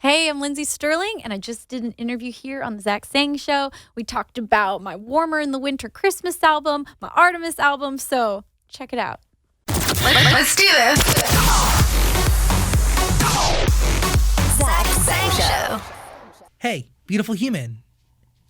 Hey, I'm Lindsey Stirling, and I just did an interview here on the Zach Sang Show. We talked about my Warmer in the Winter Christmas album, my Artemis album, so check it out. Let's do this. Zach Sang Show. Hey, beautiful human.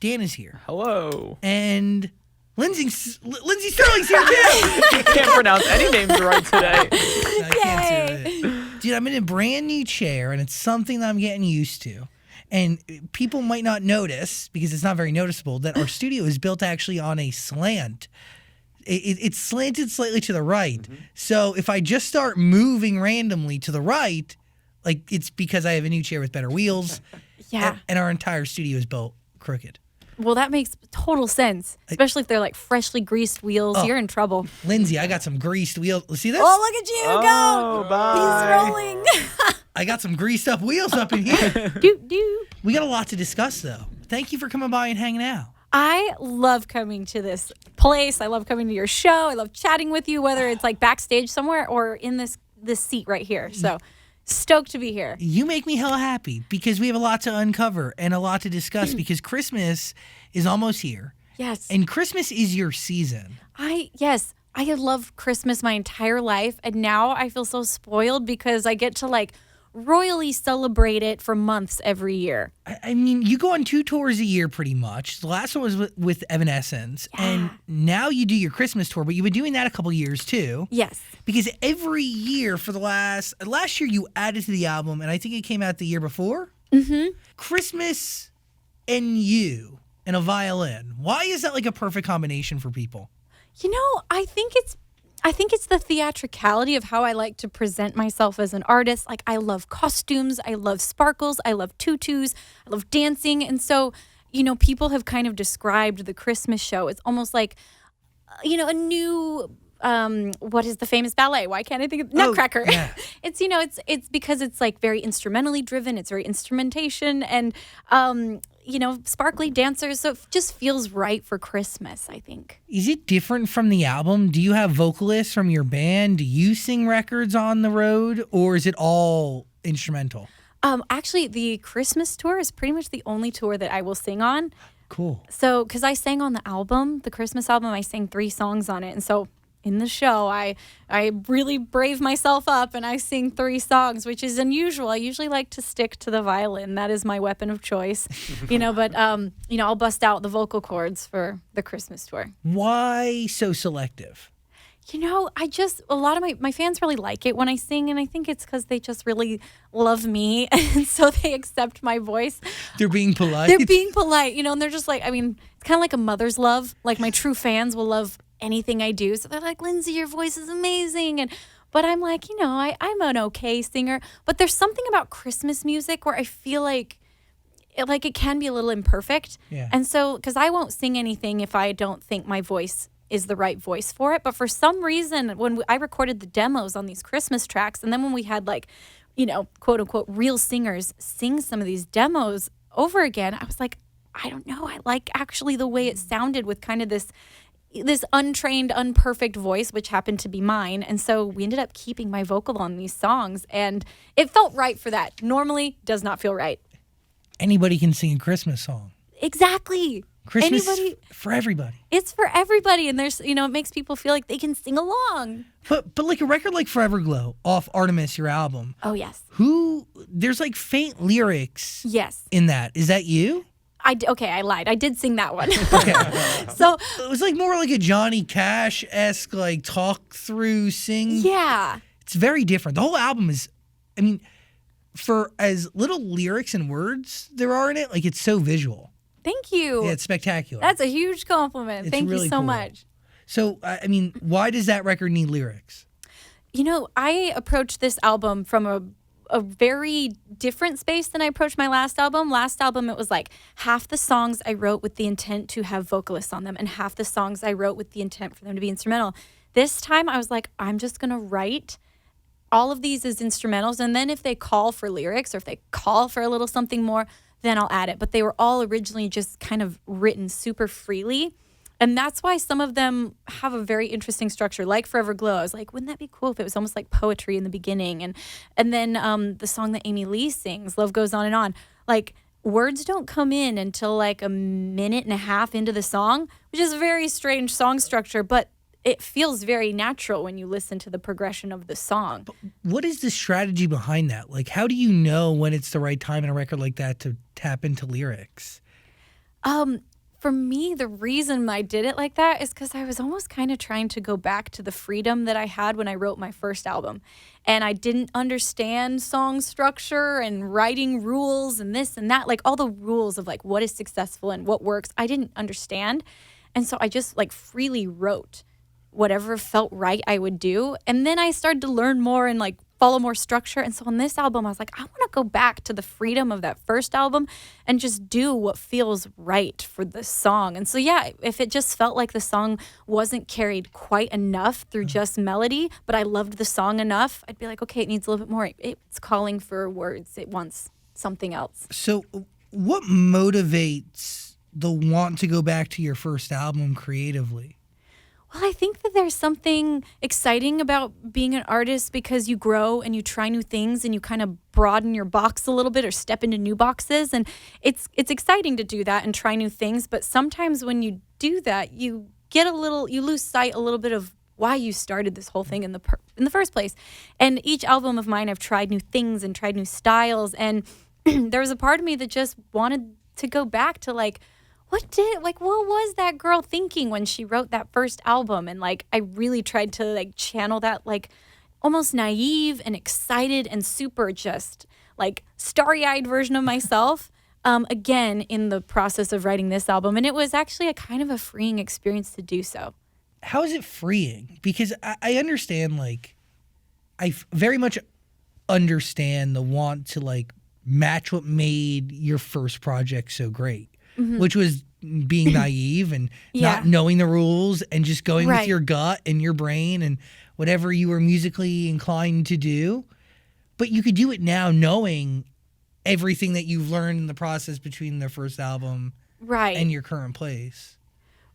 Dan is here. Hello. And Lindsey Stirling's here too. You can't pronounce any names right today. I can't do it. Dude, I'm in a brand new chair, and it's something that I'm getting used to. And people might not notice, because it's not very noticeable, that our studio is built actually on a slant. It's slanted slightly to the right. Mm-hmm. So if I just start moving randomly to the right, like it's because I have a new chair with better wheels. Yeah. And our entire studio is built crooked. Well, that makes total sense, especially if they're like freshly greased wheels. You're in trouble. Lindsey, I got some greased wheels. See this? Oh, look at you go. Bye. He's rolling. I got some greased up wheels up in here. Doo. We got a lot to discuss, though. Thank you for coming by and hanging out. I love coming to this place. I love coming to your show. I love chatting with you, whether it's like backstage somewhere or in this seat right here. So stoked to be here. You make me hella happy because we have a lot to uncover and a lot to discuss because Christmas is almost here. Yes. And Christmas is your season. I have loved Christmas my entire life, and now I feel so spoiled because I get to like royally celebrate it for months every year. I mean, you go on 2 tours a year pretty much. The last one was with Evanescence, and now you do your Christmas tour, but you've been doing that a couple years too. Yes. Because every year for the last year you added to the album, and I think it came out the year before. Mm-hmm. Christmas and You and a violin. Why is that like a perfect combination for people? You know, I think it's the theatricality of how I like to present myself as an artist. Like, I love costumes, I love sparkles, I love tutus, I love dancing. And so, people have kind of described the Christmas show as almost like, a new, what is the famous ballet? Why can't I think of Nutcracker? Oh, yeah. It's because it's like very instrumentally driven. It's very instrumentation and, sparkly dancers. So it just feels right for Christmas, I think. Is it different from the album? Do you have vocalists from your band? Do you sing records on the road, or is it all instrumental? Actually, the Christmas tour is pretty much the only tour that I will sing on. Cool. So, because I sang on the album, the Christmas album, I sang 3 songs on it. And so in the show, I really brave myself up and I sing 3 songs, which is unusual. I usually like to stick to the violin. That is my weapon of choice, but I'll bust out the vocal cords for the Christmas tour. Why so selective? A lot of my fans really like it when I sing, and I think it's because they just really love me, and so they accept my voice. They're being polite. And they're just like, it's kind of like a mother's love. Like, my true fans will love anything I do, so they're like, Lindsey, your voice is amazing, but I'm like, I'm an okay singer, but there's something about Christmas music where I feel like it can be a little imperfect, and so because I won't sing anything if I don't think my voice is the right voice for it. But for some reason, when I recorded the demos on these Christmas tracks, and then when we had quote unquote real singers sing some of these demos over again, I was like, I don't know, I like actually the way it sounded with kind of this untrained, unperfect voice, which happened to be mine. And so we ended up keeping my vocal on these songs, and it felt right for that. Normally does not feel right. Anybody can sing a Christmas song. Exactly. Christmas for everybody. It's for everybody, and there's it makes people feel like they can sing along. But like a record like Forever Glow off Artemis, your album. Oh yes. There's like faint lyrics. Yes. In that, is that you? I lied. I did sing that one. Okay. So it was like more like a Johnny Cash-esque like talk through sing. Yeah. It's very different. The whole album is, for as little lyrics and words there are in it, like it's so visual. Thank you. Yeah, it's spectacular. That's a huge compliment. Thank really you so cool. much. So, why does that record need lyrics? I approached this album from a very different space than I approached my last album. Last album, it was like half the songs I wrote with the intent to have vocalists on them, and half the songs I wrote with the intent for them to be instrumental. This time, I was like, I'm just going to write all of these as instrumentals, and then if they call for lyrics or if they call for a little something more, then I'll add it. But they were all originally just kind of written super freely. And that's why some of them have a very interesting structure, like Forever Glow. I was like, wouldn't that be cool if it was almost like poetry in the beginning? And then the song that Amy Lee sings, Love Goes On and On, like words don't come in until like a minute and a half into the song, which is a very strange song structure, but it feels very natural when you listen to the progression of the song. But what is the strategy behind that? Like, how do you know when it's the right time in a record like that to tap into lyrics? For me, the reason I did it like that is because I was almost kind of trying to go back to the freedom that I had when I wrote my first album. And I didn't understand song structure and writing rules and this and that, like all the rules of like what is successful and what works. I didn't understand. And so I just like freely wrote whatever felt right I would do. And then I started to learn more and like follow more structure. And so on this album, I was like, I want to go back to the freedom of that first album and just do what feels right for the song. And so, yeah, if it just felt like the song wasn't carried quite enough through just melody, but I loved the song enough, I'd be like, okay, it needs a little bit more. It's calling for words. It wants something else. So what motivates the want to go back to your first album creatively? Well, I think that there's something exciting about being an artist because you grow and you try new things and you kind of broaden your box a little bit or step into new boxes. And it's exciting to do that and try new things. But sometimes when you do that, you lose sight a little bit of why you started this whole thing in the first place. And each album of mine, I've tried new things and tried new styles. And there was a part of me that just wanted to go back to what was that girl thinking when she wrote that first album? And like, I really tried to like channel that like almost naive and excited and super just like starry-eyed version of myself again in the process of writing this album. And it was actually a kind of a freeing experience to do so. How is it freeing? Because I understand, like, very much understand the want to like match what made your first project so great. Mm-hmm. Which was being naive and not knowing the rules and just going with your gut and your brain and whatever you were musically inclined to do. But you could do it now knowing everything that you've learned in the process between the first album and your current place.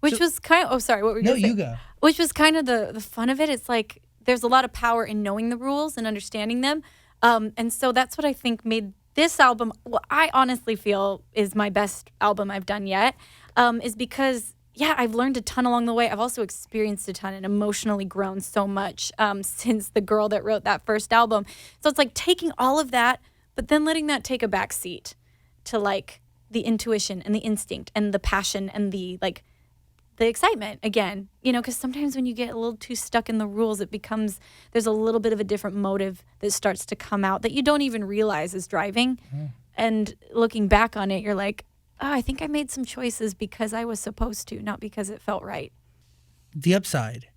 Which was kind of, what were you going to say? No, you go. Which was kind of the fun of it. It's like there's a lot of power in knowing the rules and understanding them. And so that's what I think made this album, well, I honestly feel is my best album I've done yet, is because, I've learned a ton along the way. I've also experienced a ton and emotionally grown so much since the girl that wrote that first album. So it's like taking all of that, but then letting that take a back seat to like the intuition and the instinct and the passion and the excitement again, because sometimes when you get a little too stuck in the rules, there's a little bit of a different motive that starts to come out that you don't even realize is driving. Mm. And looking back on it, you're like, oh, I think I made some choices because I was supposed to, not because it felt right. The upside.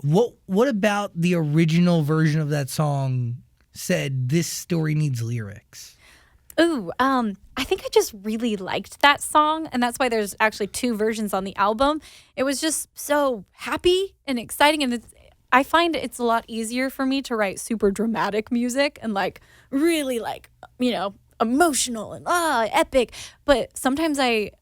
What about the original version of that song said this story needs lyrics? Ooh, I think I just really liked that song, and that's why there's actually two versions on the album. It was just so happy and exciting, and I find it's a lot easier for me to write super dramatic music and like really like, emotional and epic. But sometimes I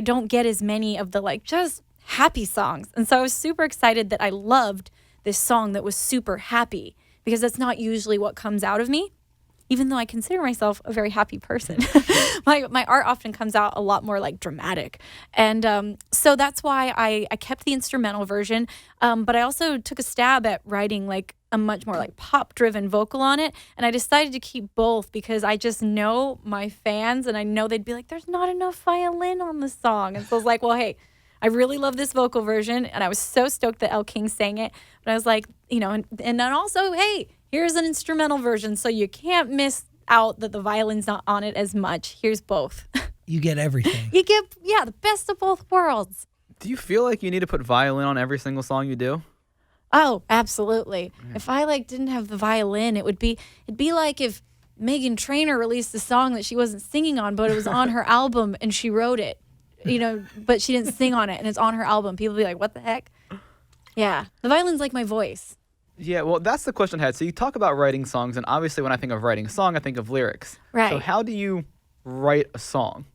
don't get as many of the like just happy songs, and so I was super excited that I loved this song that was super happy because that's not usually what comes out of me. Even though I consider myself a very happy person, my art often comes out a lot more like dramatic. And so that's why I kept the instrumental version. But I also took a stab at writing like a much more like pop driven vocal on it. And I decided to keep both because I just know my fans and I know they'd be like, there's not enough violin on the song. And so I was like, well, hey, I really love this vocal version. And I was so stoked that Elle King sang it. But I was like, and then also, hey, here's an instrumental version, so you can't miss out that the violin's not on it as much. Here's both. You get everything. You get, the best of both worlds. Do you feel like you need to put violin on every single song you do? Oh, absolutely. Yeah. If I didn't have the violin, it'd be like if Meghan Trainor released a song that she wasn't singing on, but it was on her album and she wrote it, but she didn't sing on it and it's on her album. People be like, what the heck? Yeah, the violin's like my voice. Yeah, well, that's the question I had. So you talk about writing songs, and obviously when I think of writing a song, I think of lyrics. Right. So how do you write a song?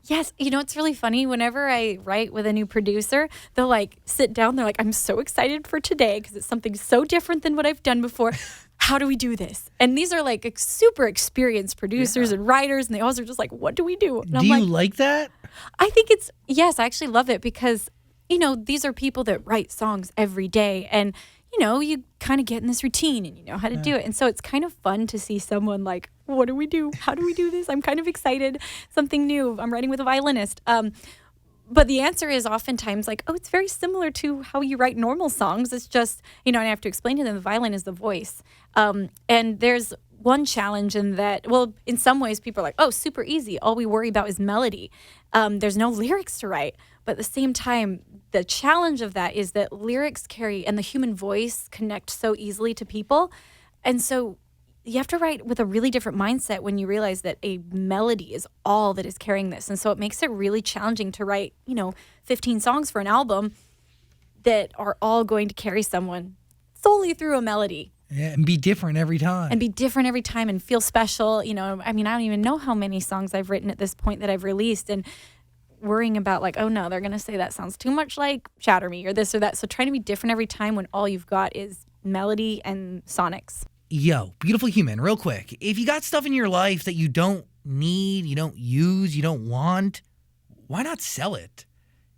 Yes, it's really funny. Whenever I write with a new producer, they'll like sit down. They're like, I'm so excited for today because it's something so different than what I've done before. How do we do this? And these are like super experienced producers and writers, and they always are just like, what do we do? And Do you like that? I think yes, I actually love it because, these are people that write songs every day. And, you kind of get in this routine and you know how to do it. And so it's kind of fun to see someone like, what do we do? How do we do this? I'm kind of excited. Something new. I'm writing with a violinist. But the answer is oftentimes like, oh, it's very similar to how you write normal songs. It's just, and I have to explain to them the violin is the voice. And there's one challenge in that, well, in some ways people are like, oh, super easy. All we worry about is melody. There's no lyrics to write. But at the same time, the challenge of that is that lyrics carry and the human voice connect so easily to people. And so you have to write with a really different mindset when you realize that a melody is all that is carrying this. And so it makes it really challenging to write, 15 songs for an album that are all going to carry someone solely through a melody. Yeah, and be different every time. And feel special. I don't even know how many songs I've written at this point that I've released, and worrying about like, oh no, they're going to say that sounds too much like Shatter Me or this or that. So trying to be different every time when all you've got is melody and sonics. Yo, beautiful human, real quick. If you got stuff in your life that you don't need, you don't use, you don't want, why not sell it?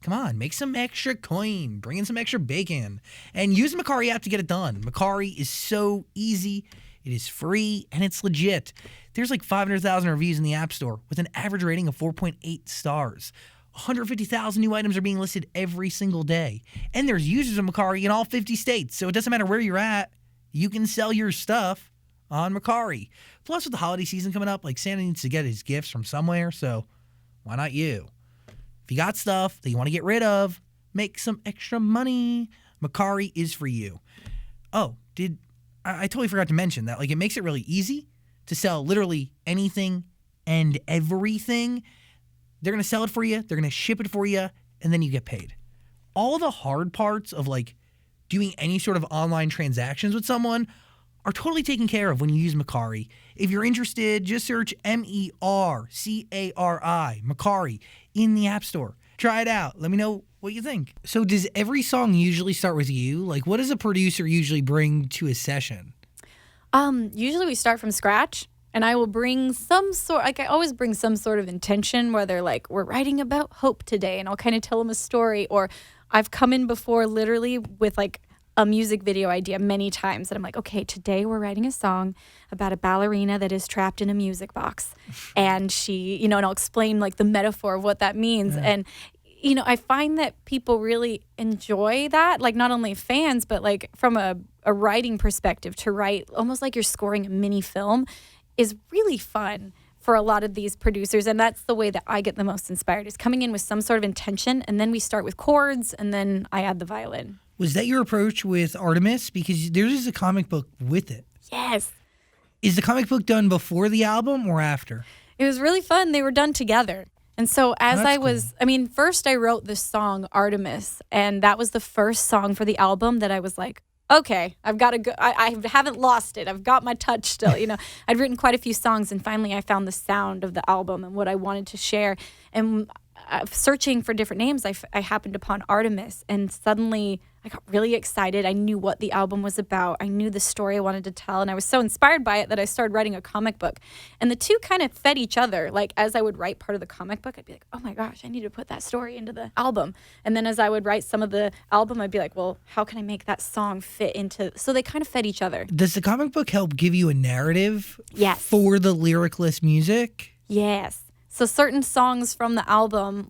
Come on, make some extra coin, bring in some extra bacon, and use the Macari app to get it done. Macari is so easy, it is free, and it's legit. There's like 500,000 reviews in the App Store with an average rating of 4.8 stars. 150,000 new items are being listed every single day. And there's users of Macari in all 50 states, so it doesn't matter where you're at, you can sell your stuff on Macari. Plus, with the holiday season coming up, like Santa needs to get his gifts from somewhere, so why not you? If you got stuff that you want to get rid of, make some extra money. Macari is for you. Oh, I totally forgot to mention that it makes it really easy to sell literally anything and everything. They're going to sell it for you, they're going to ship it for you, and then you get paid. All the hard parts of doing any sort of online transactions with someone are totally taken care of when you use Macari. If you're interested, just search Mercari, Macari, in the App Store. Try it out. Let me know what you think. So does every song usually start with you? What does a producer usually bring to a session? Usually we start from scratch, and I will bring I always bring some sort of intention, whether we're writing about hope today, and I'll kind of tell them a story, or I've come in before literally with a music video idea many times, and I'm like, okay, today we're writing a song about a ballerina that is trapped in a music box, and she, and I'll explain the metaphor of what that means. Yeah. And I find that people really enjoy that, not only fans, but from a writing perspective, to write almost like you're scoring a mini film is really fun for a lot of these producers. And that's the way that I get the most inspired, is coming in with some sort of intention, and then we start with chords, and then I add the violin. Was that your approach with Artemis? Because there's a comic book with it. Yes. Is the comic book done before the album or after? It was really fun. They were done together. And so first I wrote this song, Artemis, and that was the first song for the album that I was like, okay, I've got to go. I haven't lost it. I've got my touch still. I'd written quite a few songs, and finally I found the sound of the album and what I wanted to share. And searching for different names, I happened upon Artemis, and suddenly I got really excited. I knew what the album was about. I knew the story I wanted to tell, and I was so inspired by it that I started writing a comic book. And the two kind of fed each other. As I would write part of the comic book, I'd be like, oh my gosh, I need to put that story into the album. And then as I would write some of the album, I'd be like, well, how can I make that song fit into... So they kind of fed each other. Does the comic book help give you a narrative Yes. for the lyricless music? Yes. So certain songs from the album,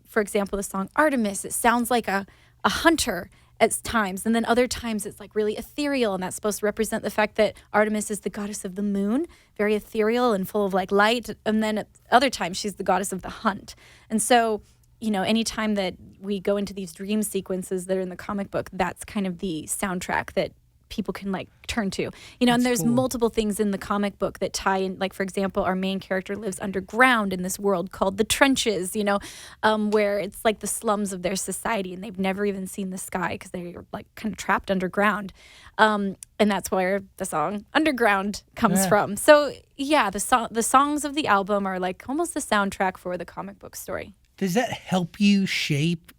for example, the song Artemis, it sounds like a hunter at times, and then other times it's really ethereal, and that's supposed to represent the fact that Artemis is the goddess of the moon, very ethereal and full of light, and then at other times she's the goddess of the hunt. And so, anytime that we go into these dream sequences that are in the comic book, that's kind of the soundtrack that people can like turn to, you know, and there's cool. multiple things in the comic book that tie in. Like, for example, our main character lives underground in this world called the trenches, you know, where it's like the slums of their society and they've never even seen the sky because they're like kind of trapped underground. And that's where the song Underground comes from. So yeah, the songs of the album are like almost the soundtrack for the comic book story. Does that help you shape,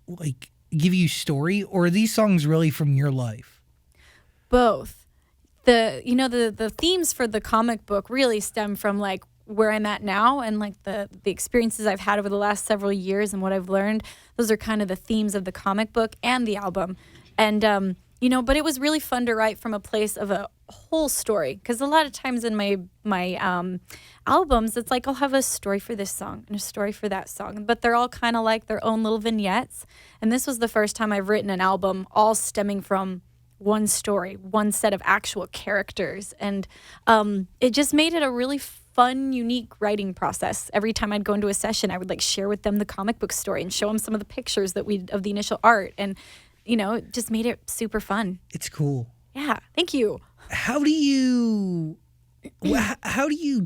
like, give you story, or are these songs really from your life? Both. The themes for the comic book really stem from like where I'm at now and like the experiences I've had over the last several years and what I've learned. Those are kind of the themes of the comic book and the album. And but it was really fun to write from a place of a whole story, because a lot of times in my albums, it's like I'll have a story for this song and a story for that song, but they're all kind of like their own little vignettes. And this was the first time I've written an album all stemming from one story, one set of actual characters. And it just made it a really fun, unique writing process. Every time I'd go into a session, I would like share with them the comic book story and show them some of the pictures of the initial art. And it just made it super fun. It's cool. Yeah, thank you. How do you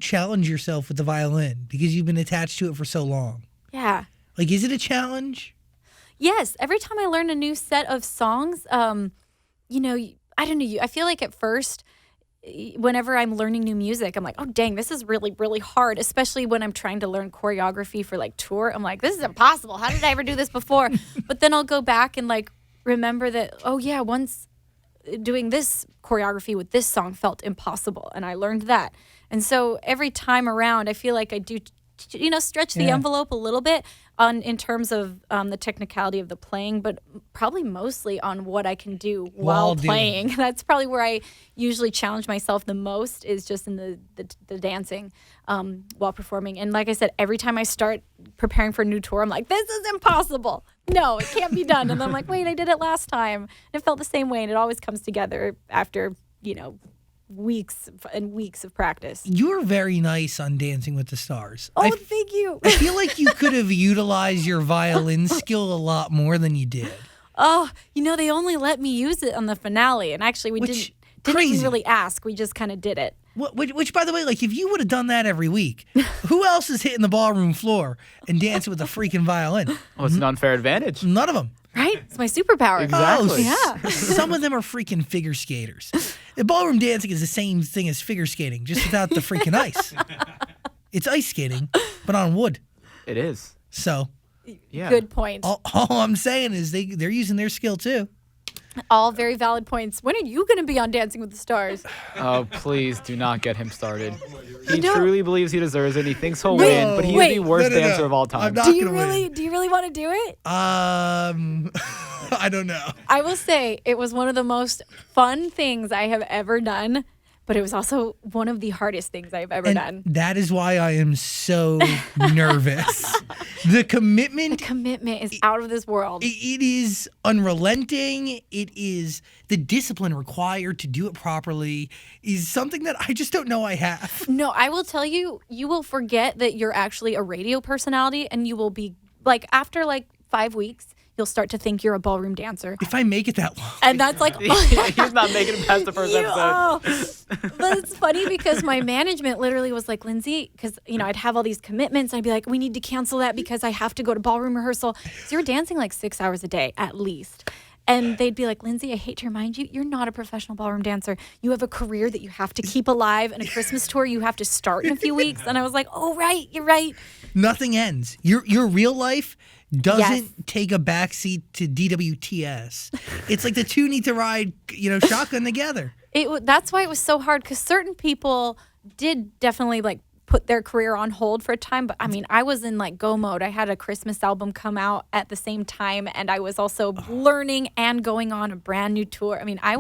challenge yourself with the violin? Because you've been attached to it for so long. Yeah. Like, is it a challenge? Yes. Every time I learn a new set of songs, I don't know. I feel like at first, whenever I'm learning new music, I'm like, oh, dang, this is really, really hard, especially when I'm trying to learn choreography for like tour. I'm like, this is impossible. How did I ever do this before? But then I'll go back and like remember that, oh, yeah, once doing this choreography with this song felt impossible, and I learned that. And so every time around, I feel like I do, stretch the envelope a little bit in terms of the technicality of the playing, but probably mostly on what I can do while playing. That's probably where I usually challenge myself the most, is just in the dancing while performing. And like I said, every time I start preparing for a new tour, I'm like, this is impossible. No, it can't be done. And then I'm like, wait, I did it last time. And it felt the same way. And it always comes together after, weeks and weeks of practice. You're very nice on Dancing with the Stars. Oh, thank you. I feel like you could have utilized your violin skill a lot more than you did. Oh, they only let me use it on the finale. And actually, we didn't even really ask. We just kind of did it. Which, by the way, like, if you would have done that every week, who else is hitting the ballroom floor and dancing with a freaking violin? Well, it's an unfair advantage. None of them. Right? It's my superpower. Exactly. Oh, yeah. Some of them are freaking figure skaters. The ballroom dancing is the same thing as figure skating, just without the freaking ice. It's ice skating, but on wood. It is. So, Yeah. Good point. all I'm saying is they're using their skill too. All very valid points. When are you going to be on Dancing with the Stars? Oh, please do not get him started. He truly believes he deserves it. And he thinks he'll win, but he's wait. the worst No. dancer of all time. I'm not Do you gonna win. really want to do it? I don't know. I will say it was one of the most fun things I have ever done, but it was also one of the hardest things I've ever done. That is why I am so nervous. The commitment Is out of this world. it is unrelenting. It is the discipline required to do it properly is something that I just don't know I have. No, I will tell you, you will forget that you're actually a radio personality, and you will be like, after like 5 weeks, you'll start to think you're a ballroom dancer. If I make it that long. And that's like, He's not making it past the first episode. But it's funny because my management literally was like, Lindsey, because, I'd have all these commitments. I'd be like, we need to cancel that because I have to go to ballroom rehearsal. So you're dancing like 6 hours a day at least. And they'd be like, Lindsey, I hate to remind you, you're not a professional ballroom dancer. You have a career that you have to keep alive, and a Christmas tour you have to start in a few weeks. And I was like, oh, right, you're right. Nothing ends. Your real life doesn't take a backseat to DWTS. It's like the two need to ride, shotgun together. That's why it was so hard, because certain people did definitely like put their career on hold for a time. But I mean, I was in like go mode. I had a Christmas album come out at the same time, and I was also learning and going on a brand new tour. I mean, I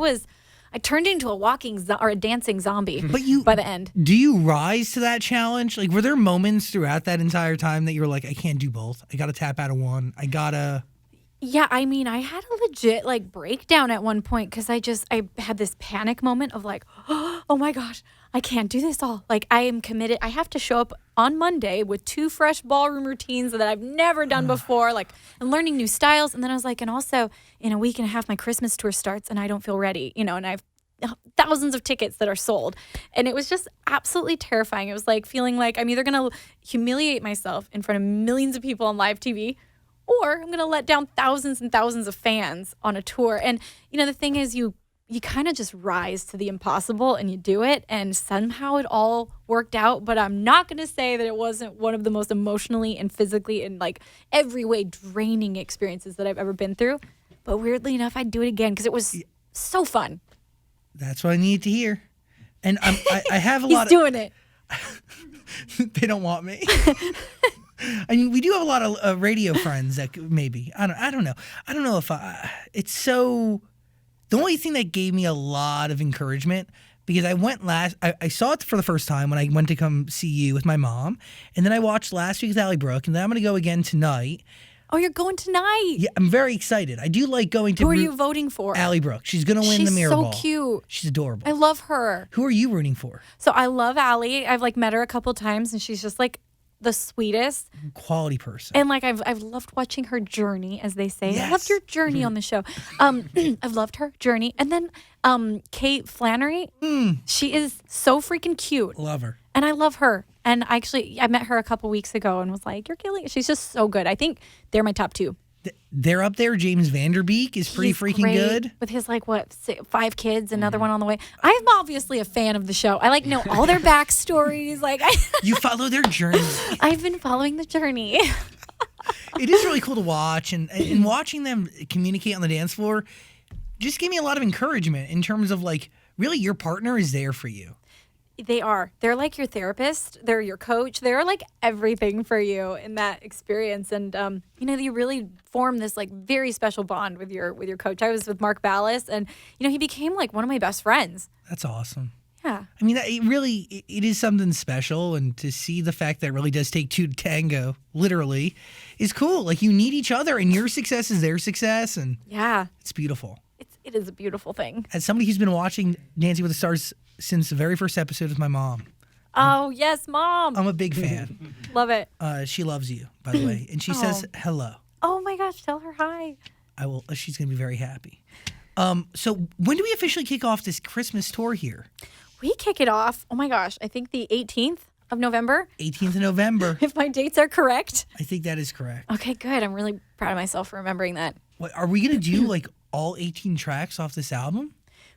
turned into a a dancing zombie by the end. Do you rise to that challenge? Like, were there moments throughout that entire time that you were like, I can't do both. I got to tap out of one. Yeah, I mean, I had a legit like breakdown at one point because I had this panic moment of like, oh my gosh, I can't do this all. Like, I am committed. I have to show up on Monday with 2 fresh ballroom routines that I've never done before, like, and learning new styles. And then I was like, and also in a week and a half, my Christmas tour starts and I don't feel ready, and I have thousands of tickets that are sold. And it was just absolutely terrifying. It was like feeling like I'm either going to humiliate myself in front of millions of people on live TV, or I'm going to let down thousands and thousands of fans on a tour. And, the thing is, you kind of just rise to the impossible and you do it. And somehow it all worked out. But I'm not going to say that it wasn't one of the most emotionally and physically and like every way draining experiences that I've ever been through. But weirdly enough, I'd do it again because it was so fun. That's what I needed to hear. And I have a He's lot of... doing it. They don't want me. I mean, we do have a lot of radio friends that maybe. I don't know. I don't know if it's so... The only thing that gave me a lot of encouragement, because I saw it for the first time when I went to come see you with my mom, and then I watched last week's Ally Brooke, and then I'm going to go again tonight. Oh, you're going tonight? Yeah, I'm very excited. I do like going to... Who are you voting for? Ally Brooke. She's going to win the mirror ball. She's so cute. She's adorable. I love her. Who are you rooting for? So I love Ally. I've like met her a couple times, and she's just like the sweetest. Quality person. And like I've loved watching her journey, as they say. Yes. I loved your journey on the show. I've loved her journey. And then Kate Flannery, she is so freaking cute. Love her. And I love her. And I met her a couple weeks ago and was like, you're killing it. She's just so good. I think they're my top 2. They're up there. James Vanderbeek is pretty He's freaking great good. with his 5 kids, another one on the way. I'm obviously a fan of the show. I know all their backstories. You follow their journey. I've been following the journey. It is really cool to watch, and watching them communicate on the dance floor just gave me a lot of encouragement in terms of really your partner is there for you. They are. They're like your therapist. They're your coach. They're like everything for you in that experience. And you really form this very special bond with your coach. I was with Mark Ballas, and he became one of my best friends. That's awesome. Yeah. I mean, it is something special, and to see the fact that it really does take 2 to tango, literally, is cool. You need each other, and your success is their success, and yeah, it's beautiful. It is a beautiful thing. As somebody who's been watching Dancing with the Stars since the very first episode with my mom. Oh, yes, Mom. I'm a big fan. Love it. She loves you, by the way, and she says hello. Oh my gosh, tell her hi. I will. She's going to be very happy. So when do we officially kick off this Christmas tour here? We kick it off, oh my gosh, I think the 18th of November. 18th of November. If my dates are correct. I think that is correct. Okay, good. I'm really proud of myself for remembering that. What, are we going to do all 18 tracks off this album?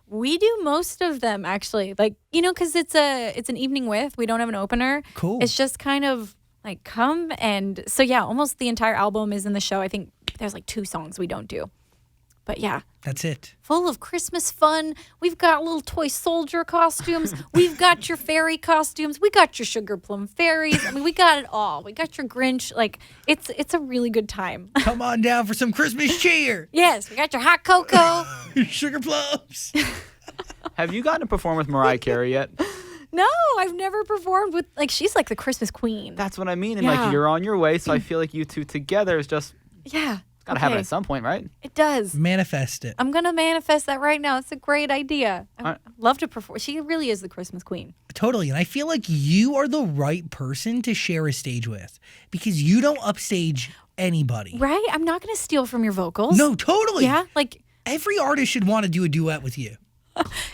We do most of them, actually. Because it's an evening with. We don't have an opener. Cool. It's just kind of come. And so, yeah, almost the entire album is in the show. I think there's 2 songs we don't do. But yeah. That's it. Full of Christmas fun. We've got little toy soldier costumes. We've got your fairy costumes. We got your sugar plum fairies. I mean, we got it all. We got your Grinch. It's a really good time. Come on down for some Christmas cheer. Yes, we got your hot cocoa. Sugar plums. Have you gotten to perform with Mariah Carey yet? No, I've never performed with, she's the Christmas queen. That's what I mean. And Yeah. you're on your way, so I feel like you two together is just Yeah. gotta happen at some point, right? It does. Manifest it. I'm going to manifest that right now. It's a great idea. I'd love to perform. She really is the Christmas queen. Totally. And I feel like you are the right person to share a stage with because you don't upstage anybody. Right? I'm not going to steal from your vocals. No, totally. Yeah? Every artist should want to do a duet with you.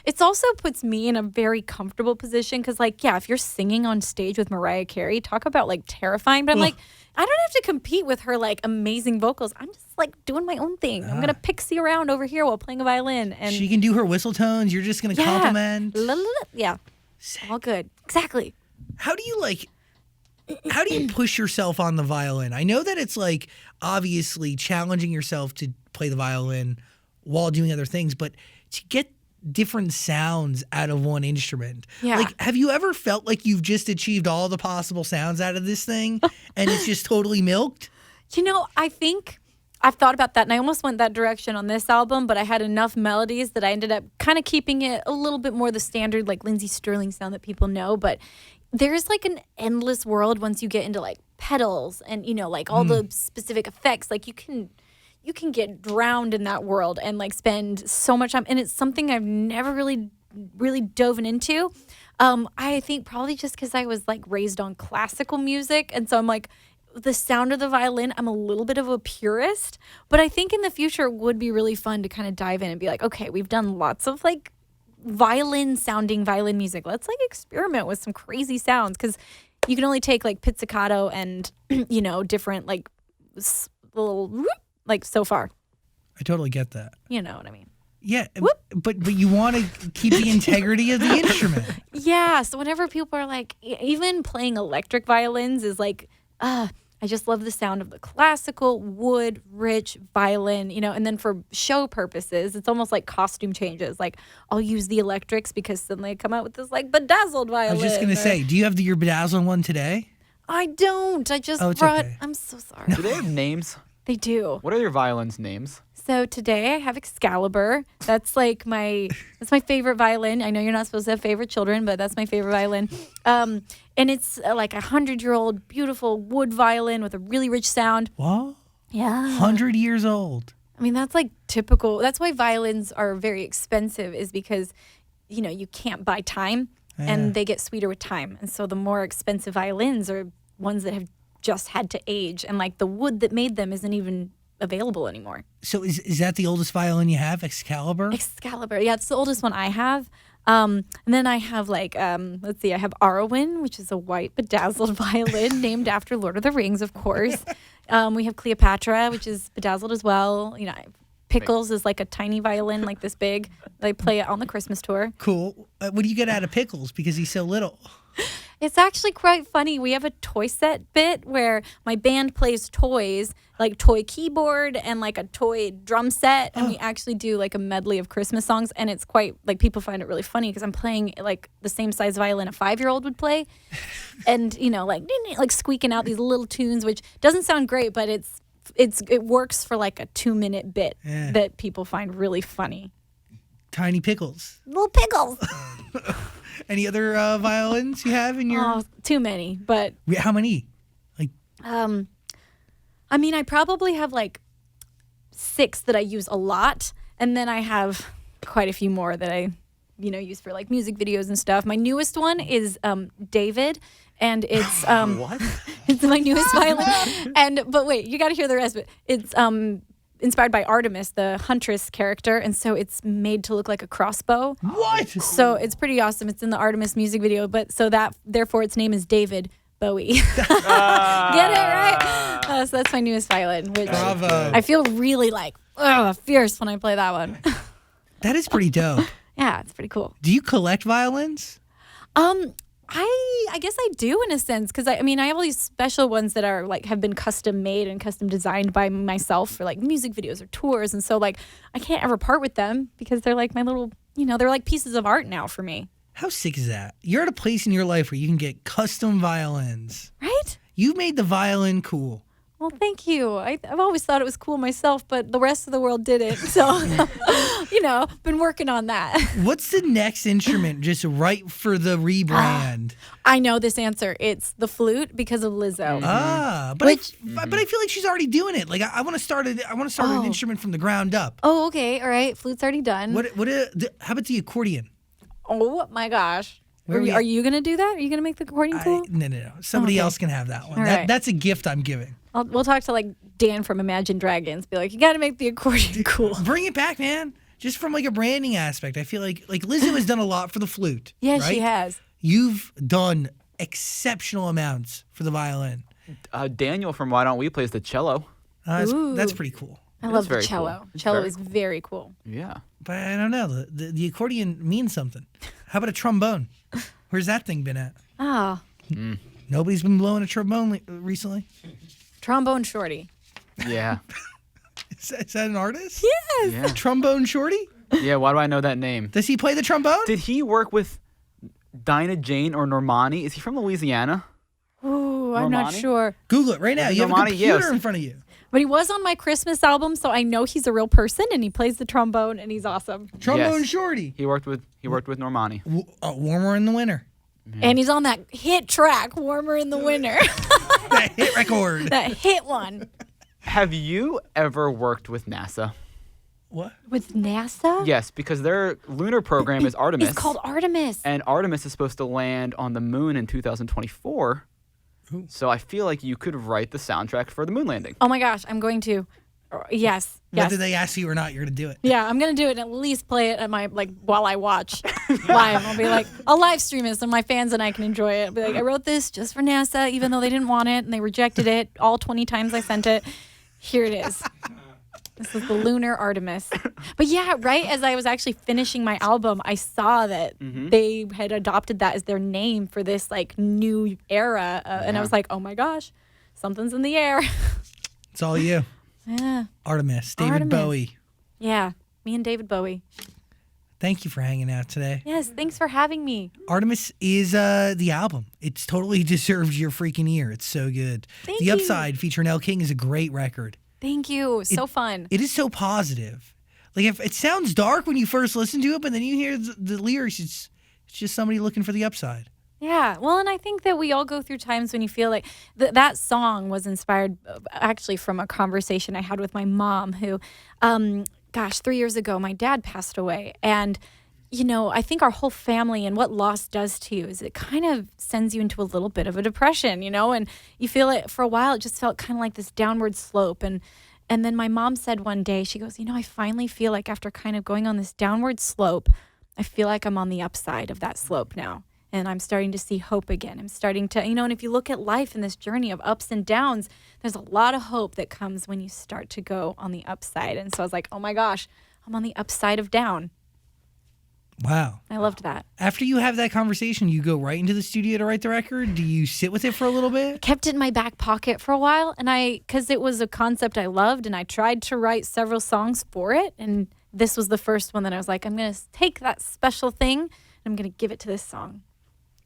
It also puts me in a very comfortable position because, if you're singing on stage with Mariah Carey, talk about, terrifying. But I'm I don't have to compete with her, amazing vocals. I'm just, doing my own thing. I'm going to pixie around over here while playing a violin. And She can do her whistle tones. You're just going to compliment. Yeah. All good. Exactly. How do you push yourself on the violin? I know that it's obviously challenging yourself to play the violin while doing other things, but to get different sounds out of one instrument. Yeah. Have you ever felt like you've just achieved all the possible sounds out of this thing and it's just totally milked? I think I've thought about that, and I almost went that direction on this album, but I had enough melodies that I ended up kind of keeping it a little bit more the standard, Lindsey Stirling sound that people know. But there's an endless world once you get into pedals and, all the specific effects. You can get drowned in that world and spend so much time. And it's something I've never really dove into. I think probably just because I was like raised on classical music, and so I'm like, the sound of the violin, I'm a little bit of a purist, but I think in the future it would be really fun to kind of dive in and be like, okay, we've done lots of like violin music. Let's like experiment with some crazy sounds, because you can only take like pizzicato and different like little like so far. I totally get that. You know what I mean? Yeah, but you want to keep the integrity of the instrument. Yeah. So whenever people are like, even playing electric violins is like, I just love the sound of the classical wood rich violin, and then for show purposes, it's almost like costume changes. Like I'll use the electrics because suddenly I come out with this like bedazzled violin. I was just going to say, do you have your bedazzled one today? I don't. I just it's brought, okay. I'm so sorry. Do they have names? They do. What are your violins' names? So today I have Excalibur. That's like my favorite violin. I know you're not supposed to have favorite children, but that's my favorite violin. And it's like 100-year-old beautiful wood violin with a really rich sound. What? Yeah. 100 years old. I mean, that's like typical. That's why violins are very expensive, is because, you can't buy time and they get sweeter with time. And so the more expensive violins are ones that have just had to age, and like the wood that made them isn't even available anymore. So is that the oldest violin you have, Excalibur? Excalibur. Yeah, it's the oldest one I have. And then I have like, let's see, I have Arwen, which is a white bedazzled violin named after Lord of the Rings, of course. We have Cleopatra, which is bedazzled as well. Pickles is like a tiny violin, like this big. They play it on the Christmas tour. Cool. What do you get out of Pickles because he's so little? It's actually quite funny. We have a toy set bit where my band plays toys, like toy keyboard and like a toy drum set. And we actually do like a medley of Christmas songs. And it's quite, like, people find it really funny because I'm playing like the same size violin a 5-year-old would play. And, like squeaking out these little tunes, which doesn't sound great, but it works for like a 2-minute bit that people find really funny. Tiny Pickles. Little pickles. Any other violins you have in your? Oh, too many, but How many? Like, I mean, I probably have like 6 that I use a lot, and then I have quite a few more that I, use for like music videos and stuff. My newest one is David, and it's What? it's my newest violin. But wait, you got to hear the rest of it. It's inspired by Artemis, the huntress character, and so it's made to look like a crossbow. what? So it's pretty awesome. It's in the Artemis music video, but so that therefore its name is David Bowie. Get it right? So that's my newest violin, which Bravo. I feel really like fierce when I play that one. That is pretty dope. Yeah, it's pretty cool. Do you collect violins? I guess I do in a sense, because I have all these special ones that are like have been custom made and custom designed by myself for like music videos or tours, and so like I can't ever part with them because they're like my little, they're like pieces of art now for me. How sick is that? You're at a place in your life where you can get custom violins. Right? You made the violin cool. Well, thank you. I've always thought it was cool myself, but the rest of the world didn't. So, been working on that. What's the next instrument just right for the rebrand? I know this answer. It's the flute because of Lizzo. But I feel like she's already doing it. Like I want to start an instrument from the ground up. Oh, okay. All right. Flute's already done. How about the accordion? Oh my gosh. Are you going to do that? Are you going to make the accordion cool? No. Somebody else can have that one. All right. That's a gift I'm giving. We'll talk to like Dan from Imagine Dragons. Be like, you got to make the accordion cool. Bring it back, man. Just from like a branding aspect. I feel like Lizzo has done a lot for the flute. Yeah, right? she has. You've done exceptional amounts for the violin. Daniel from Why Don't We plays the cello. That's pretty cool. I love the very cello. cool. It's Cello very is very cool. Yeah. But I don't know. The accordion means something. How about a trombone? Where's that thing been at? Oh, Nobody's been blowing a trombone recently? trombone shorty. Yeah. Is that an artist? Yes. Yeah. Trombone Shorty? Yeah. Why do I know that name? Does he play the trombone? Did he work with Dinah Jane or Normani? Is he from Louisiana? Ooh, I'm not Normani? sure. Google it right now. You have a Normani, computer yes. in front of you. But he was on my Christmas album, so I know he's a real person, and he plays the trombone, and he's awesome. Trombone Yes. Shorty. He worked with Normani. Warmer in the winter. And he's on that hit track, Warmer in the Winter. That hit record. That hit one. Have you ever worked with NASA? What? With NASA? Yes, because their lunar program is Artemis. It's called Artemis. And Artemis is supposed to land on the moon in 2024. Ooh. So I feel like you could write the soundtrack for the moon landing. Oh my gosh, I'm going to. Yes. Whether they ask you or not, you're going to do it. Yeah, I'm going to do it and at least play it at my, while I watch live. I'll be like, I'll live stream it so my fans and I can enjoy it. I'll be like, I wrote this just for NASA, even though they didn't want it and they rejected it all 20 times I sent it. Here it is. This is the lunar Artemis. But yeah, right as I was actually finishing my album, I saw that they had adopted that as their name for this like new era. And I was like, oh my gosh, something's in the air. It's all you. Yeah. Artemis, David Bowie. Yeah, me and David Bowie. Thank you for hanging out today. Yes, thanks for having me. Artemis is the album. It's totally deserves your freaking ear. It's so good. Thank The you. Upside featuring Elle King is a great record. Thank you. So fun. It is so positive. Like if it sounds dark when you first listen to it, but then you hear the lyrics, it's just somebody looking for the upside. Yeah. Well, and I think that we all go through times when you feel like that song was inspired actually from a conversation I had with my mom who, 3 years ago, my dad passed away. And, you know, I think our whole family and what loss does to you is it kind of sends you into a little bit of a depression, you know, and you feel it for a while. It just felt kind of like this downward slope. And then my mom said one day, she goes, you know, I finally feel like after kind of going on this downward slope, I feel like I'm on the upside of that slope now. And I'm starting to see hope again. I'm starting to, you know, and if you look at life in this journey of ups and downs, there's a lot of hope that comes when you start to go on the upside. And so I was like, oh my gosh, I'm on the upside of down. Wow. I loved that. After you have that conversation, you go right into the studio to write the record? Do you sit with it for a little bit? Kept it in my back pocket for a while, and because it was a concept I loved, and I tried to write several songs for it, and this was the first one that I was like, I'm going to take that special thing, and I'm going to give it to this song.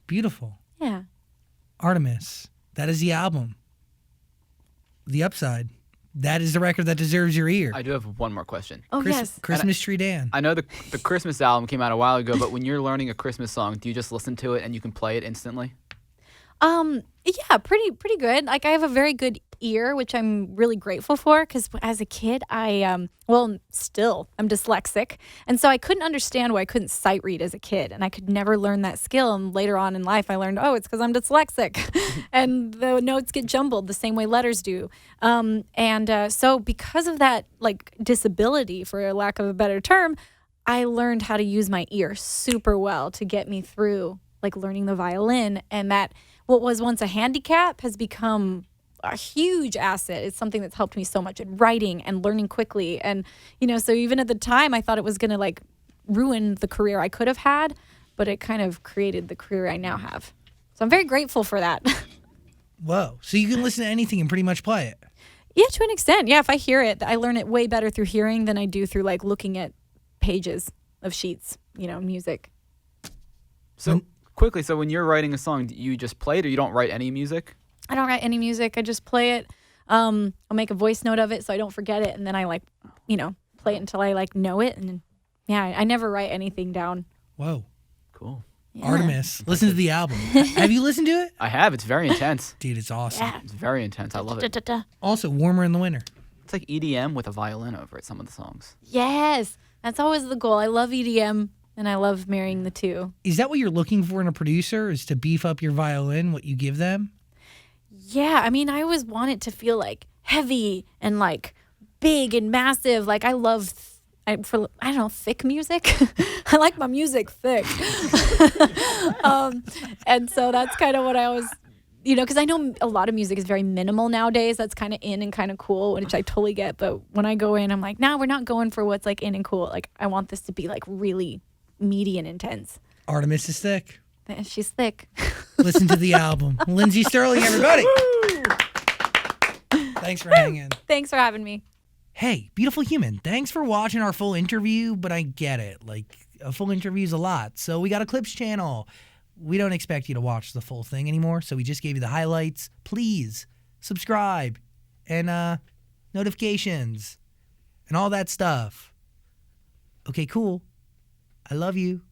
Beautiful. Yeah. Artemis. That is the album. The Upside. That is the record that deserves your ear. I do have one more question. Oh, yes. Christmas Tree Dan. I know the Christmas album came out a while ago, but when you're learning a Christmas song, do you just listen to it and you can play it instantly? Yeah, pretty good. Like I have a very good ear, which I'm really grateful for because as a kid, I'm dyslexic. And so I couldn't understand why I couldn't sight read as a kid. And I could never learn that skill. And later on in life, I learned, it's because I'm dyslexic. And the notes get jumbled the same way letters do. So because of that, like disability, for lack of a better term, I learned how to use my ear super well to get me through like learning the violin. And that what was once a handicap has become a huge asset. It's something that's helped me so much in writing and learning quickly. And, you know, so even at the time I thought it was going to like ruin the career I could have had, but it kind of created the career I now have. So I'm very grateful for that. Whoa. So you can listen to anything and pretty much play it? Yeah, to an extent. Yeah, if I hear it, I learn it way better through hearing than I do through like looking at pages of sheets, you know, music. So quickly, so when you're writing a song, do you just play it or you don't write any music? I don't write any music. I just play it. I'll make a voice note of it so I don't forget it. And then I like, you know, play it until I like know it. And yeah, I never write anything down. Whoa. Cool. Yeah. Artemis. Listen to the album. Have you listened to it? I have. It's very intense. Dude, it's awesome. Yeah. It's very intense. I love it. Also, Warmer in the Winter. It's like EDM with a violin over it, some of the songs. Yes. That's always the goal. I love EDM and I love marrying the two. Is that what you're looking for in a producer, is to beef up your violin, what you give them? Yeah. I mean, I always want it to feel like heavy and like big and massive. Like I love thick music. I like my music thick. And so that's kind of what I always, you know, because I know a lot of music is very minimal nowadays. That's kind of in and kind of cool, which I totally get. But when I go in, I'm like, no, we're not going for what's like in and cool. Like I want this to be like really meaty and intense. Artemis is thick. She's thick. Listen to the album. Lindsey Stirling, everybody. Thanks for hanging. Thanks for having me. Hey, beautiful human, thanks for watching our full interview, but I get it. Like, a full interview is a lot. So we got a clips channel. We don't expect you to watch the full thing anymore, so we just gave you the highlights. Please subscribe and notifications and all that stuff. Okay, cool. I love you.